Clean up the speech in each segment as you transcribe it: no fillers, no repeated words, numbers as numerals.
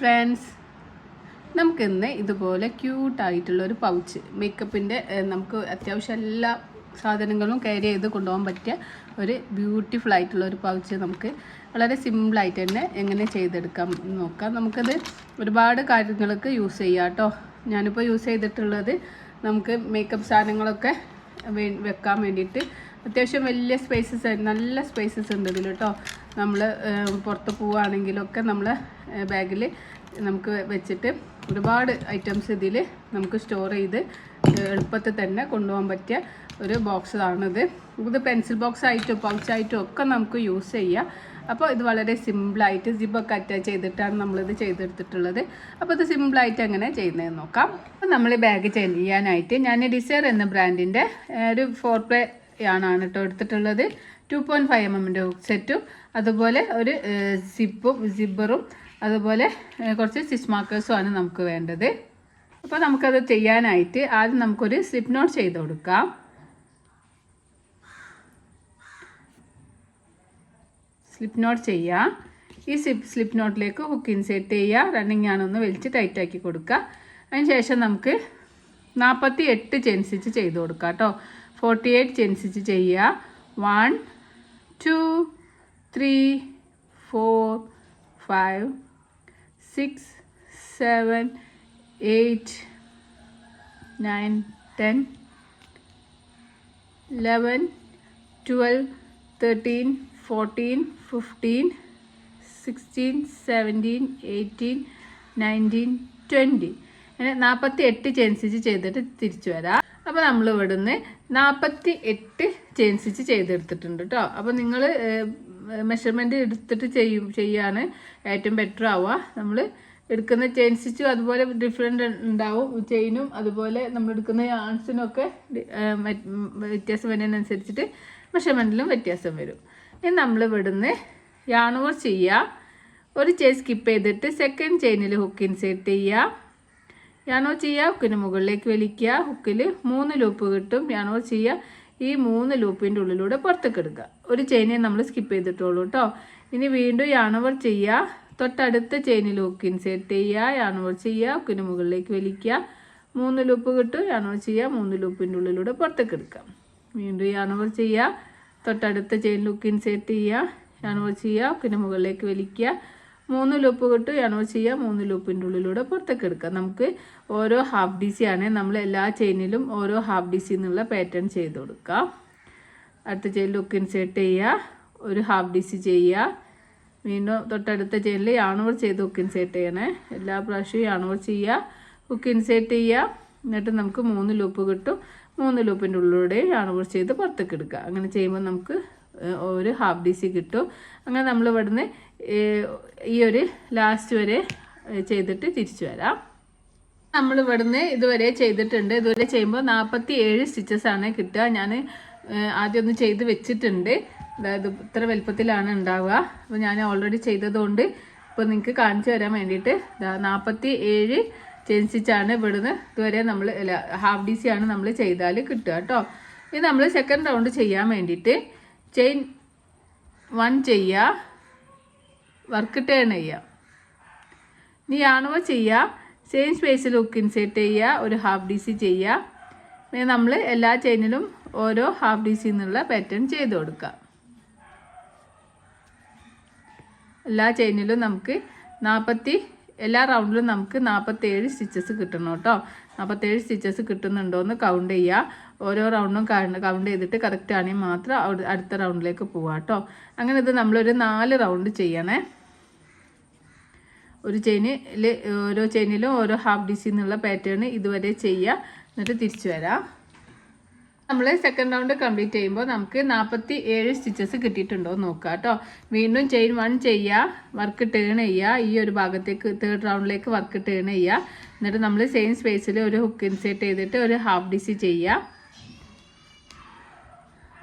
Friends, നമുക്കിന്ന് ഇതുപോലെ ക്യൂട്ടായിട്ടുള്ളൊരു pouch മേക്കപ്പിൻ്റെ നമുക്ക് അത്യാവശ്യം എല്ലാ സാധനങ്ങളും ക്യാരി ചെയ്ത് കൊണ്ടുപോകാൻ പറ്റിയ ഒരു ബ്യൂട്ടിഫുൾ ആയിട്ടുള്ളൊരു പൗച്ച് നമുക്ക് വളരെ സിമ്പിളായിട്ട് തന്നെ എങ്ങനെ ചെയ്തെടുക്കാം നോക്കാം. നമുക്കത് ഒരുപാട് കാര്യങ്ങൾക്ക് യൂസ് ചെയ്യാം കേട്ടോ. ഞാനിപ്പോൾ യൂസ് ചെയ്തിട്ടുള്ളത് നമുക്ക് മേക്കപ്പ് സാധനങ്ങളൊക്കെ വെക്കാൻ വേണ്ടിയിട്ട് അത്യാവശ്യം വലിയ സ്പേസസ്, നല്ല സ്പേസസ് ഉണ്ട് ഇതിൽ കേട്ടോ. നമ്മൾ പുറത്ത് പോവുകയാണെങ്കിലൊക്കെ നമ്മൾ ബാഗിൽ നമുക്ക് വെച്ചിട്ട് ഒരുപാട് ഐറ്റംസ് ഇതിൽ നമുക്ക് സ്റ്റോർ ചെയ്ത് എളുപ്പത്തിൽ തന്നെ കൊണ്ടുപോകാൻ പറ്റിയ ഒരു ബോക്സാണിത്. ഇത് പെൻസിൽ ബോക്സ് ആയിട്ടും പൗച്ചായിട്ടും ഒക്കെ നമുക്ക് യൂസ് ചെയ്യാം. അപ്പോൾ ഇത് വളരെ സിമ്പിളായിട്ട് ജിബൊക്കെ അറ്റാച്ച് ചെയ്തിട്ടാണ് നമ്മളിത് ചെയ്തെടുത്തിട്ടുള്ളത്. അപ്പോൾ ഇത് സിമ്പിളായിട്ട് എങ്ങനെ ചെയ്യുന്നതെന്ന് നോക്കാം. അപ്പോൾ നമ്മൾ ബാഗ് ചെയ്യാനായിട്ട് ഞാൻ ഡിസയർ എന്ന ബ്രാൻഡിൻ്റെ ഒരു 4-play ആണ് കേട്ടോ എടുത്തിട്ടുള്ളത്. 2.5 mm ഹുക്ക് സെറ്റും അതുപോലെ ഒരു സിബ്ബറും അതുപോലെ കുറച്ച് സ്റ്റിച്ച് മാർക്കേഴ്സും ആണ് നമുക്ക് വേണ്ടത്. അപ്പോൾ നമുക്കത് ചെയ്യാനായിട്ട് ആദ്യം നമുക്കൊരു സ്ലിപ്പ് നോട്ട് ചെയ്ത് കൊടുക്കാം. സ്ലിപ്പ് നോട്ട് ചെയ്യാം. ഈ സ്ലിപ്പ് നോട്ടിലേക്ക് ഹുക്ക് ഇൻസേർട്ട് ചെയ്യുക. റണ്ണിങ് ആണൊന്ന് വലിച്ച് ടൈറ്റാക്കി കൊടുക്കുക. അതിന് ശേഷം നമുക്ക് 48 ചെയിൻ സ്റ്റിച്ച് ചെയ്ത് കൊടുക്കാം കേട്ടോ. 48 ചെയിൻ സ്റ്റിച്ച് ചെയ്യുക. 1 2 3 4 5 6 7 8 9 10 11 12 13 14 15 16 17 18 19 20 അങ്ങനെ 48 ചെയിൻ സ്റ്റിച്ച് ചെയ്തിട്ട് തിരിച്ചു വരാം. അപ്പോൾ നമ്മൾ ഇവിടുന്ന് 48 ചെയിൻ സ്റ്റിച്ച് ചെയ്തെടുത്തിട്ടുണ്ട് കേട്ടോ. അപ്പോൾ നിങ്ങൾ മെഷർമെൻറ്റ് എടുത്തിട്ട് ചെയ്യാണ് ഏറ്റവും ബെറ്റർ ആവുക. നമ്മൾ എടുക്കുന്ന ചെയിൻ സ്റ്റിച്ചും അതുപോലെ ഡിഫറെൻ്റ് ഉണ്ടാവും. ചെയിനും അതുപോലെ നമ്മൾ എടുക്കുന്ന യാൺസിനൊക്കെ വ്യത്യാസം വരുന്നതിനനുസരിച്ചിട്ട് മെഷർമെൻറ്റിലും വ്യത്യാസം വരും. ഇനി നമ്മൾ ഇവിടുന്ന് യാൺ ഓവർ ചെയ്യുക. ഒരു ചെയിൻ സ്കിപ്പ് ചെയ്തിട്ട് സെക്കൻഡ് ചെയിനിൽ ഹുക്ക് ഇൻസേർട്ട് ചെയ്യുക. യാൺ ഓവർ ചെയ്യുക. ഹുക്കിന് മുകളിലേക്ക് വലിക്കുക. ഹുക്കിൽ 3 ലൂപ്പ് കിട്ടും. യാൺ ഓവർ ചെയ്യുക. ഈ 3 ലൂപ്പിൻ്റെ ഉള്ളിലൂടെ പുറത്തേക്ക് എടുക്കുക. ഒരു ചെയിനെ നമ്മൾ സ്കിപ്പ് ചെയ്തിട്ടുള്ളൂ കേട്ടോ. ഇനി വീണ്ടും യാൺ ഓവർ ചെയ്യുക. തൊട്ടടുത്ത ചെയിനിൽ ഹുക്ക് ഇൻസേർട്ട് ചെയ്യുക. യാൺ ഓവർ ചെയ്യുക. ഹുക്കിന് മുകളിലേക്ക് വലിക്കുക. 3 ലൂപ്പ് കിട്ടും. യാൺ ഓവർ ചെയ്യുക. 3 ലൂപ്പിൻ്റെ ഉള്ളിലൂടെ പുറത്തേക്ക് എടുക്കുക. വീണ്ടും യാൺ ഓവർ ചെയ്യുക. തൊട്ടടുത്ത ചെയിനിൽ ഹുക്ക് ഇൻസേർട്ട് ചെയ്യുക. യാൺ ഓവർ ചെയ്യുക. ഹുക്കിന് മുകളിലേക്ക് വലിക്കുക. 3 ലൂപ്പ് കിട്ടും. യാൺ ഓവർ ചെയ്യുക. 3 ലൂപ്പിൻ്റെ ഉള്ളിലൂടെ പുറത്തേക്ക് എടുക്കുക. നമുക്ക് ഓരോ ഹാഫ് DC ആണ്. നമ്മൾ എല്ലാ ചെയിനിലും ഓരോ ഹാഫ് DC എന്നുള്ള പാറ്റേൺ ചെയ്ത് കൊടുക്കുക. അടുത്ത ചെയിനിൽ ഹുക്ക് ഇൻസേർട്ട് ചെയ്യുക. ഒരു ഹാഫ് DC ചെയ്യുക. വീണ്ടും തൊട്ടടുത്ത ചെയിനിൽ യാൺ ഓവർ ചെയ്ത് ഹുക്ക് ഇൻസേർട്ട് ചെയ്യണേ. എല്ലാ പ്രാവശ്യവും യാൺ ഓവർ ചെയ്യുക. ഹുക്ക് ഇൻസേർട്ട് ചെയ്യുക. എന്നിട്ട് നമുക്ക് 3 ലൂപ്പ് കിട്ടും. 3 ലൂപ്പിൻ്റെ ഉള്ളിലൂടെ യാൺ ഓവർ ചെയ്ത് പുറത്തേക്ക് എടുക്കുക. അങ്ങനെ ചെയ്യുമ്പോൾ നമുക്ക് ഒരു ഹാഫ് DC കിട്ടും. അങ്ങനെ നമ്മൾ ഇവിടുന്ന് ഈ ഒരു ലാസ്റ്റ് വരെ ചെയ്തിട്ട് തിരിച്ചു വരാം. നമ്മൾ ഇവിടുന്ന് ഇതുവരെ ചെയ്തിട്ടുണ്ട്. ഇതുവരെ ചെയ്യുമ്പോൾ 47 സ്റ്റിച്ചസ് ആണ് കിട്ടുക. ഞാൻ ആദ്യം ഒന്ന് ചെയ്ത് വെച്ചിട്ടുണ്ട്. അതായത് ഇത്ര വലുപ്പത്തിലാണ് ഉണ്ടാവുക. അപ്പോൾ ഞാൻ ഓൾറെഡി ചെയ്തതുകൊണ്ട് ഇപ്പോൾ നിങ്ങൾക്ക് കാണിച്ചു തരാൻ വേണ്ടിയിട്ട് 47 ചെയിൻ സ്റ്റിച്ചാണ് ഇവിടുന്ന് ഇതുവരെ നമ്മൾ ഹാഫ് DC ആണ് നമ്മൾ ചെയ്താൽ കിട്ടുക കേട്ടോ. ഇത് നമ്മൾ സെക്കൻഡ് റൗണ്ട് ചെയ്യാൻ വേണ്ടിയിട്ട് ചെയിൻ 1 ചെയ്യുക. വർക്ക് ടേൺ ചെയ്യുക. ഇനി യാൺ ഓവർ ചെയ്യുക. സെയിം സ്പേസിൽ ഹുക്ക് ഇൻസേർട്ട് ചെയ്യുക. ഒരു ഹാഫ് DC ചെയ്യുക. പിന്നെ നമ്മൾ എല്ലാ ചെയിനിലും ഓരോ ഹാഫ് DC എന്നുള്ള പാറ്റേൺ ചെയ്ത് കൊടുക്കുക. എല്ലാ ചെയിനിലും നമുക്ക് എല്ലാ റൗണ്ടിലും നമുക്ക് 47 സ്റ്റിച്ചസ് കിട്ടണം കേട്ടോ. 47 സ്റ്റിച്ചസ് കിട്ടുന്നുണ്ടോ എന്ന് കൗണ്ട് ചെയ്യുക. ഓരോ റൗണ്ടും കൗണ്ട് ചെയ്തിട്ട് കറക്റ്റ് ആണെങ്കിൽ മാത്രം അടുത്ത റൗണ്ടിലേക്ക് പോവാം കേട്ടോ. അങ്ങനെ ഇത് നമ്മളൊരു 4 റൗണ്ട് ചെയ്യണേ. ഓരോ ചെയിനിലും ഓരോ ഹാഫ് DC എന്നുള്ള പാറ്റേൺ ഇതുവരെ ചെയ്യുക. എന്നിട്ട് തിരിച്ചു വരാം. നമ്മൾ സെക്കൻഡ് റൗണ്ട് കംപ്ലീറ്റ് ചെയ്യുമ്പോൾ നമുക്ക് 47 സ്റ്റിച്ചസ് കിട്ടിയിട്ടുണ്ടോ എന്ന് നോക്കുക കേട്ടോ. വീണ്ടും ചെയിൻ 1 ചെയ്യുക. വർക്ക് ടേൺ ചെയ്യുക. ഈ ഒരു ഭാഗത്തേക്ക് തേർഡ് റൗണ്ടിലേക്ക് വർക്ക് ടേൺ ചെയ്യുക. എന്നിട്ട് നമ്മൾ സെയിം സ്പേസിൽ ഒരു ഹുക്ക് ഇൻസേർട്ട് ചെയ്തിട്ട് ഒരു ഹാഫ് DC ചെയ്യുക.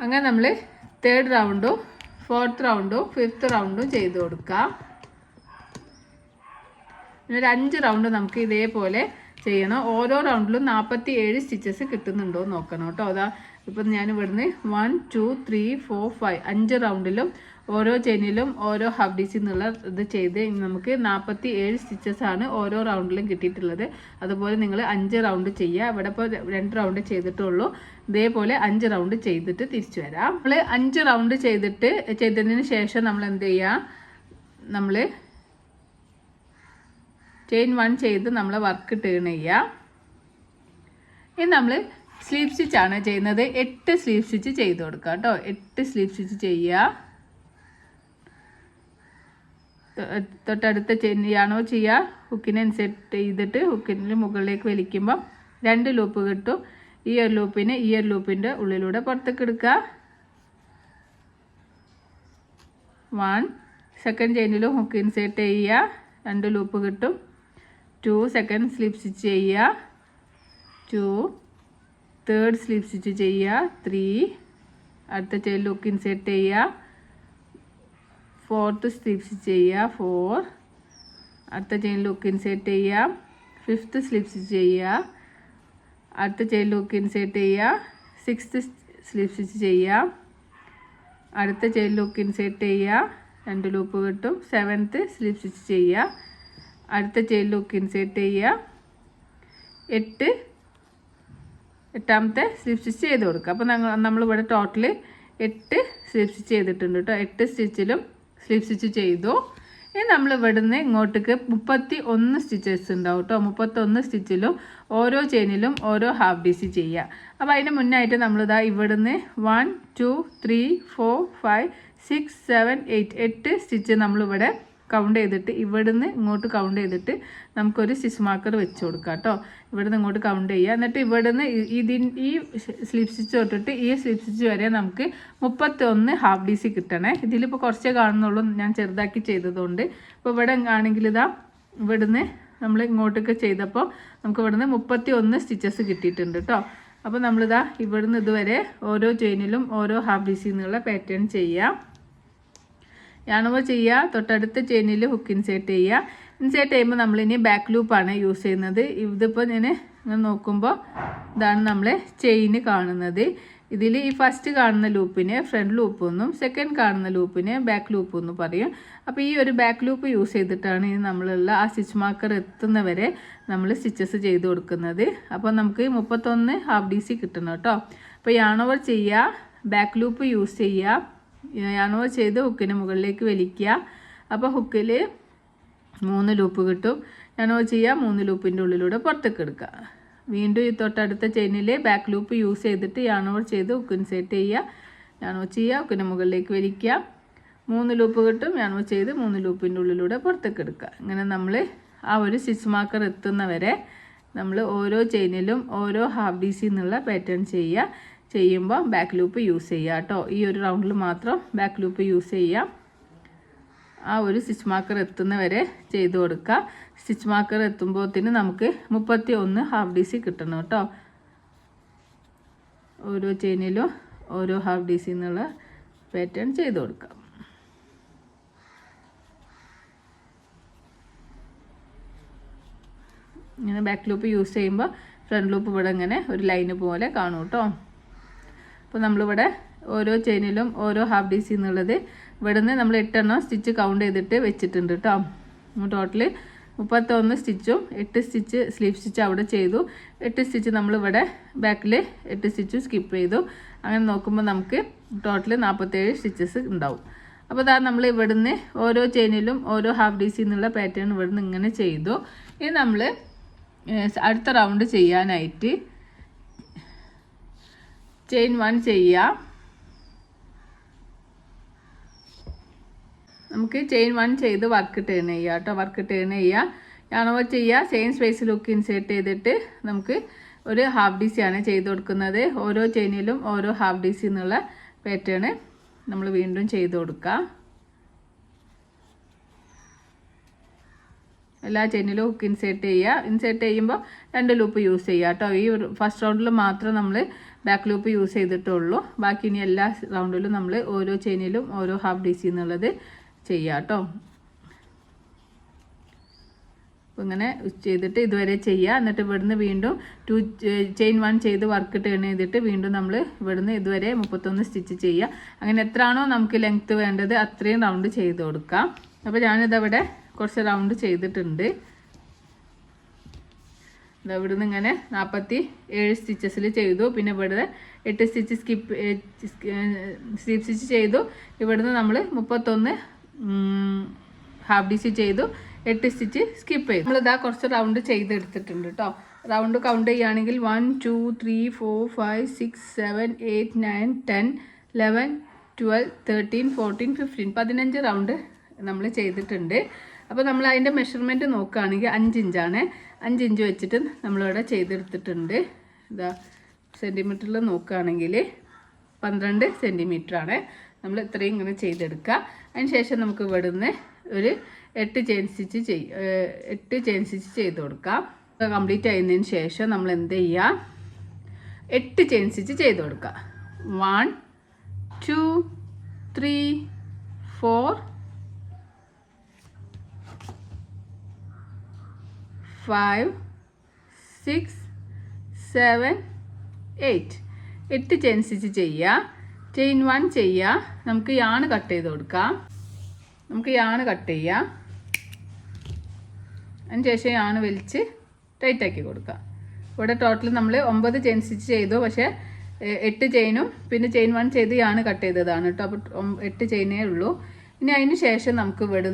അങ്ങനെ നമ്മൾ തേർഡ് റൗണ്ടും 4th റൗണ്ടും 5th റൗണ്ടും ചെയ്ത് കൊടുക്കുക. പിന്നെ ഒരു 5 റൗണ്ട് നമുക്ക് ഇതേപോലെ ചെയ്യണം. ഓരോ റൗണ്ടിലും 47 സ്റ്റിച്ചസ് കിട്ടുന്നുണ്ടോ എന്ന് നോക്കണം കേട്ടോ. അതാ ഇപ്പം ഞാൻ ഇവിടുന്ന് 1 2 3 4 5 5 റൗണ്ടിലും ഓരോ ചെയിനിലും ഓരോ ഹാഫ് ഡി സി എന്നുള്ള ഇത് ചെയ്ത് നമുക്ക് 47 സ്റ്റിച്ചസ് ആണ് ഓരോ റൗണ്ടിലും കിട്ടിയിട്ടുള്ളത്. അതുപോലെ നിങ്ങൾ 5 റൗണ്ട് ചെയ്യുക. ഇവിടെ ഇപ്പോൾ 2 റൗണ്ട് ചെയ്തിട്ടുള്ളൂ. ഇതേപോലെ 5 റൗണ്ട് ചെയ്തിട്ട് തിരിച്ചു വരാം. നമ്മൾ 5 റൗണ്ട് ചെയ്തതിന് ശേഷം നമ്മൾ എന്ത് ചെയ്യുക, നമ്മൾ ചെയിൻ 1 ചെയ്ത് നമ്മൾ വർക്ക് ടേൺ ചെയ്യുക. ഇനി നമ്മൾ സ്ലീവ് സ്റ്റിച്ച് ആണ് ചെയ്യുന്നത്. 8 സ്ലീവ് സ്റ്റിച്ച് ചെയ്ത് കൊടുക്കുക കേട്ടോ. 8 സ്ലീവ് സ്റ്റിച്ച് ചെയ്യുക. തൊട്ടടുത്ത ചെയിനാണോ ചെയ്യുക, ഹുക്കിനെ ഇൻസെർട്ട് ചെയ്തിട്ട് ഹുക്കിന് മുകളിലേക്ക് വലിക്കുമ്പോൾ 2 ലൂപ്പ് കിട്ടും. ഈ ഒരു ലൂപ്പിന് ഈ ഒരു ലൂപ്പിൻ്റെ ഉള്ളിലൂടെ പുറത്തേക്ക് എടുക്കുക. 1 സെക്കൻഡ് ചെയിനിലും ഹുക്ക് ഇൻസെർട്ട് ചെയ്യുക, 2 ലൂപ്പ് കിട്ടും. 2 സെക്കൻഡ് സ്ലീവ് സ്റ്റിച്ച് ചെയ്യുക. 2 തേർഡ് സ്ലീവ് സ്റ്റിച്ച് ചെയ്യുക. 3 അടുത്ത ചെയിൻ ഹുക്ക് ഇൻസെർട്ട് ചെയ്യുക. 4th സ്ലീവ് സ്റ്റിച്ച് ചെയ്യുക. 4 അടുത്ത ചെയിൻ ഹുക്ക് ഇൻസെർട്ട് ചെയ്യുക. 5th സ്ലീവ് സ്റ്റിച്ച് ചെയ്യുക. അടുത്ത ചെയിൻ ഹുക്ക് ഇൻസെർട്ട് ചെയ്യുക. 6th സ്ലീവ് സ്റ്റിച്ച് ചെയ്യുക. അടുത്ത ചെയിൻ ഹുക്ക് ഇൻസെർട്ട് ചെയ്യുക, 2 ലൂപ്പ് കിട്ടും. 7th സ്ലീവ് സ്റ്റിച്ച് ചെയ്യുക. അടുത്ത ചെയിൻ ഹുക്ക് ഇൻസെർട്ട് ചെയ്യുക. 8ാമത്തെ സ്ലീവ് സ്റ്റിച്ച് ചെയ്ത് കൊടുക്കുക. അപ്പോൾ നമ്മളിവിടെ ടോട്ടൽ 8 സ്ലീവ് സ്റ്റിച്ച് ചെയ്തിട്ടുണ്ട് കേട്ടോ. 8 സ്റ്റിച്ചിലും സ്ലീവ് സ്റ്റിച്ച് ചെയ്തു. ഇനി നമ്മൾ ഇവിടുന്ന് ഇങ്ങോട്ടേക്ക് 31 സ്റ്റിച്ചസ് ഉണ്ടാവും കേട്ടോ. 31 സ്റ്റിച്ചിലും ഓരോ ചെയിനിലും ഓരോ ഹാഫ് ഡി സി ചെയ്യുക. അപ്പോൾ അതിന് മുന്നായിട്ട് നമ്മളിതാ ഇവിടുന്ന് 1 2 3 4 5 6 7 8 സ്റ്റിച്ച് നമ്മളിവിടെ കൗണ്ട് ചെയ്തിട്ട് ഇവിടുന്ന് ഇങ്ങോട്ട് കൗണ്ട് ചെയ്തിട്ട് നമുക്കൊരു സ്റ്റിച്ച് മാർക്കർ വെച്ച് കൊടുക്കാം കേട്ടോ. ഇവിടുന്ന് ഇങ്ങോട്ട് കൗണ്ട് ചെയ്യുക. എന്നിട്ട് ഇവിടുന്ന് ഈ സ്ലീവ് സ്റ്റിച്ച് തൊട്ടിട്ട് ഈ സ്ലീവ് സ്റ്റിച്ച് വരെ നമുക്ക് 31 ഹാഫ് ഡി സി കിട്ടണേ. ഇതിലിപ്പോൾ കുറച്ചേ കാണുന്നുള്ളൂ, ഞാൻ ചെറുതാക്കി ചെയ്തതുകൊണ്ട്. ഇപ്പോൾ ഇവിടെ ആണെങ്കിൽ ഇതാ ഇവിടുന്ന് നമ്മൾ ഇങ്ങോട്ടൊക്കെ ചെയ്തപ്പോൾ നമുക്ക് ഇവിടുന്ന് 31 സ്റ്റിച്ചസ് കിട്ടിയിട്ടുണ്ട് കേട്ടോ. അപ്പോൾ നമ്മളിതാ ഇവിടുന്ന് ഇതുവരെ ഓരോ ചെയിനിലും ഓരോ ഹാഫ് ഡി സി എന്നുള്ള പാറ്റേൺ ചെയ്യാം. യാണോ ചെയ്യുക. തൊട്ടടുത്ത ചെയിനിൽ ഹുക്ക് ഇൻസേർട്ട് ചെയ്യുക. ഇൻസേർട്ട് ചെയ്യുമ്പോൾ നമ്മളിനി ബാക്ക് ലൂപ്പാണ് യൂസ് ചെയ്യുന്നത്. ഇതിപ്പോൾ ഞാൻ ഇങ്ങനെ നോക്കുമ്പോൾ ഇതാണ് നമ്മളെ ചെയിന് കാണുന്നത്. ഇതിൽ ഈ ഫസ്റ്റ് കാണുന്ന ലൂപ്പിനെ ഫ്രണ്ട് ലൂപ്പ് എന്നും സെക്കൻഡ് കാണുന്ന ലൂപ്പിനെ ബാക്ക് ലൂപ്പ് എന്നും പറയും. അപ്പോൾ ഈ ഒരു ബാക്ക് ലൂപ്പ് യൂസ് ചെയ്തിട്ടാണ് ഇനി നമ്മളുള്ള ആ സ്റ്റിച്ച് മാർക്കർ എത്തുന്നവരെ നമ്മൾ സ്റ്റിച്ചസ് ചെയ്ത് കൊടുക്കുന്നത്. അപ്പോൾ നമുക്ക് 31 ഹാഫ് ഡി സി കിട്ടണം കേട്ടോ. അപ്പോൾ യാണോവർ ചെയ്യുക, ബാക്ക് ലൂപ്പ് യൂസ് ചെയ്യുക, യാണോവർ ചെയ്ത് ഹുക്കിന് മുകളിലേക്ക് വലിക്കുക. അപ്പോൾ ഹുക്കിൽ 3 ലൂപ്പ് കിട്ടും. യാണോവർ ചെയ്യുക, 3 ലൂപ്പിൻ്റെ ഉള്ളിലൂടെ പുറത്തേക്ക് എടുക്കുക. വീണ്ടും ഈ തൊട്ടടുത്ത ചെയിനിൽ ബാക്ക് ലൂപ്പ് യൂസ് ചെയ്തിട്ട് യാണോവർ ചെയ്ത് ഹുക്ക് ഇൻസേർട്ട് ചെയ്യുക. യാണോവർ ചെയ്യുക, ഹുക്കിന് മുകളിലേക്ക് വലിക്കുക. 3 ലൂപ്പ് കിട്ടും. യാണോവർ ചെയ്ത് 3 ലൂപ്പിൻ്റെ ഉള്ളിലൂടെ പുറത്തേക്ക് എടുക്കുക. ഇങ്ങനെ നമ്മൾ ആ ഒരു സ്റ്റിച്ച് മാർക്കർ എത്തുന്നവരെ നമ്മൾ ഓരോ ചെയിനിലും ഓരോ ഹാഫ് ഡി സി എന്നുള്ള പാറ്റേൺ ചെയ്യുമ്പോൾ ബാക്ക് ലൂപ്പ് യൂസ് ചെയ്യുക കേട്ടോ. ഈ ഒരു റൗണ്ടിൽ മാത്രം ബാക്ക് ലൂപ്പ് യൂസ് ചെയ്യുക. ആ ഒരു സ്റ്റിച്ച് മാർക്കർ എത്തുന്നവരെ ചെയ്ത് കൊടുക്കുക. സ്റ്റിച്ച് മാർക്കർ എത്തുമ്പോഴത്തേന് നമുക്ക് 31 ഹാഫ് ഡി സി കിട്ടണം കേട്ടോ. ഓരോ ചെയിനിലും ഓരോ ഹാഫ് ഡി സി എന്നുള്ള പാറ്റേൺ ചെയ്ത് കൊടുക്കാം. ഇങ്ങനെ ബാക്ക് ലൂപ്പ് യൂസ് ചെയ്യുമ്പോൾ ഫ്രണ്ട് ലൂപ്പ് ഇവിടെ ഇങ്ങനെ ഒരു ലൈന് പോലെ കാണും കേട്ടോ. അപ്പോൾ നമ്മളിവിടെ ഓരോ ചെയിനിലും ഓരോ ഹാഫ് ഡി സി എന്നുള്ളത് ഇവിടെ നിന്ന് നമ്മൾ 8 എണ്ണം സ്റ്റിച്ച് കൗണ്ട് ചെയ്തിട്ട് വെച്ചിട്ടുണ്ട് കേട്ടോ. ടോട്ടൽ 31 സ്റ്റിച്ചും 8 സ്റ്റിച്ച് സ്ലീവ് സ്റ്റിച്ച് അവിടെ ചെയ്തു. 8 സ്റ്റിച്ച് നമ്മളിവിടെ ബാക്കിൽ 8 സ്റ്റിച്ച് സ്കിപ്പ് ചെയ്തു. അങ്ങനെ നോക്കുമ്പോൾ നമുക്ക് ടോട്ടൽ 47 സ്റ്റിച്ചസ് ഉണ്ടാവും. അപ്പോൾ അതാ നമ്മൾ ഇവിടുന്ന് ഓരോ ചെയിനിലും ഓരോ ഹാഫ് ഡി സി എന്നുള്ള പാറ്റേൺ ഇവിടുന്ന് ഇങ്ങനെ ചെയ്തു. ഇനി നമ്മൾ അടുത്ത റൗണ്ട് ചെയ്യാനായിട്ട് ചെയിൻ 1 ചെയ്യുക. നമുക്ക് ചെയിൻ 1 ചെയ്ത് വർക്ക് ടേൺ ചെയ്യുക കേട്ടോ. വർക്ക് ടേൺ ചെയ്യുക, യാണോവർ ചെയ്യുക, സെയിം സ്പേസിൽ ഹുക്ക് ഇൻസേർട്ട് ചെയ്തിട്ട് നമുക്ക് ഒരു ഹാഫ് ഡി സി ആണ് ചെയ്ത് കൊടുക്കുന്നത്. ഓരോ ചെയിനിലും ഓരോ ഹാഫ് ഡി സി എന്നുള്ള പാറ്റേൺ നമ്മൾ വീണ്ടും ചെയ്ത് കൊടുക്കുക. എല്ലാ ചെയിനിലും ഹുക്ക് ഇൻസേർട്ട് ചെയ്യുക. ഇൻസേർട്ട് ചെയ്യുമ്പോൾ 2 ലൂപ്പ് യൂസ് ചെയ്യുക കേട്ടോ. ഈ ഫസ്റ്റ് റൗണ്ടിൽ മാത്രം നമ്മൾ ബാക്ക് ലൂപ്പ് യൂസ് ചെയ്തിട്ടുള്ളൂ. ബാക്കി ഇനി എല്ലാ റൗണ്ടിലും നമ്മൾ ഓരോ ചെയിനിലും ഓരോ ഹാഫ് ഡി സി എന്നുള്ളത് ചെയ്യുക കേട്ടോ. ഇങ്ങനെ ചെയ്തിട്ട് ഇതുവരെ ചെയ്യുക. എന്നിട്ട് ഇവിടുന്ന് വീണ്ടും 2 ചെയിൻ 1 ചെയ്ത് വർക്ക് ടേൺ ചെയ്തിട്ട് വീണ്ടും നമ്മൾ ഇവിടുന്ന് ഇതുവരെ 31 സ്റ്റിച്ച് ചെയ്യുക. അങ്ങനെ എത്രയാണോ നമുക്ക് ലെങ്ത്ത് വേണ്ടത് അത്രയും റൗണ്ട് ചെയ്ത് കൊടുക്കാം. അപ്പോൾ ഞാനിതവിടെ കുറച്ച് റൗണ്ട് ചെയ്തിട്ടുണ്ട്. ഇവിടുന്ന് ഇങ്ങനെ 47 സ്റ്റിച്ചസിൽ ചെയ്തു. പിന്നെ ഇവിടെ 8 സ്റ്റിച്ച് സ്ലിപ്പ് സ്റ്റിച്ച് ചെയ്തു. ഇവിടുന്ന് നമ്മൾ 31 ഹാഫ് DC ചെയ്തു, 8 സ്റ്റിച്ച് സ്കിപ്പ് ചെയ്തു. നമ്മളിതാ കുറച്ച് റൗണ്ട് ചെയ്തെടുത്തിട്ടുണ്ട് കേട്ടോ. റൗണ്ട് കൗണ്ട് ചെയ്യുകയാണെങ്കിൽ 1 2 3 4 5 6 7 8 9 10 11 12 13 14 15 15 റൗണ്ട് നമ്മൾ ചെയ്തിട്ടുണ്ട്. അപ്പോൾ നമ്മൾ അതിൻ്റെ മെഷർമെൻറ്റ് നോക്കുകയാണെങ്കിൽ 5 ഇഞ്ചാണ്. 5 ഇഞ്ച് വെച്ചിട്ട് നമ്മളിവിടെ ചെയ്തെടുത്തിട്ടുണ്ട്. ഇതാ സെൻറ്റിമീറ്ററിൽ നോക്കുകയാണെങ്കിൽ 12 സെൻറ്റിമീറ്ററാണ്. നമ്മൾ ഇത്രയും ഇങ്ങനെ ചെയ്തെടുക്കുക. അതിന് ശേഷം നമുക്ക് ഇവിടുന്ന് ഒരു 8 ചെയിൻ സ്റ്റിച്ച് ചെയ്ത് കൊടുക്കാം. കംപ്ലീറ്റ് ആയതിനു ശേഷം നമ്മൾ എന്ത് ചെയ്യുക, 8 ചെയിൻ സ്റ്റിച്ച് ചെയ്ത് കൊടുക്കുക. 1 2 3 4 5 6 7 8 ചെയിൻ സ്റ്റിച്ച് ചെയ്യുക. ചെയിൻ 1 ചെയ്യുക. നമുക്ക് യാൺ കട്ട് ചെയ്ത് കൊടുക്കാം. അതിന് ശേഷം യാൺ വലിച്ച് ടൈറ്റാക്കി കൊടുക്കാം. ഇവിടെ ടോട്ടൽ നമ്മൾ 9 ചെയിൻ സ്റ്റിച്ച് ചെയ്തു. പക്ഷേ 8 ചെയിനും പിന്നെ ചെയിൻ 1 ചെയ്ത് യാൺ കട്ട് ചെയ്തതാണ് കേട്ടോ. അപ്പോൾ 8 ചെയിനേ ഉള്ളൂ. ഇനി അതിന് ശേഷം നമുക്ക് ഇവിടെ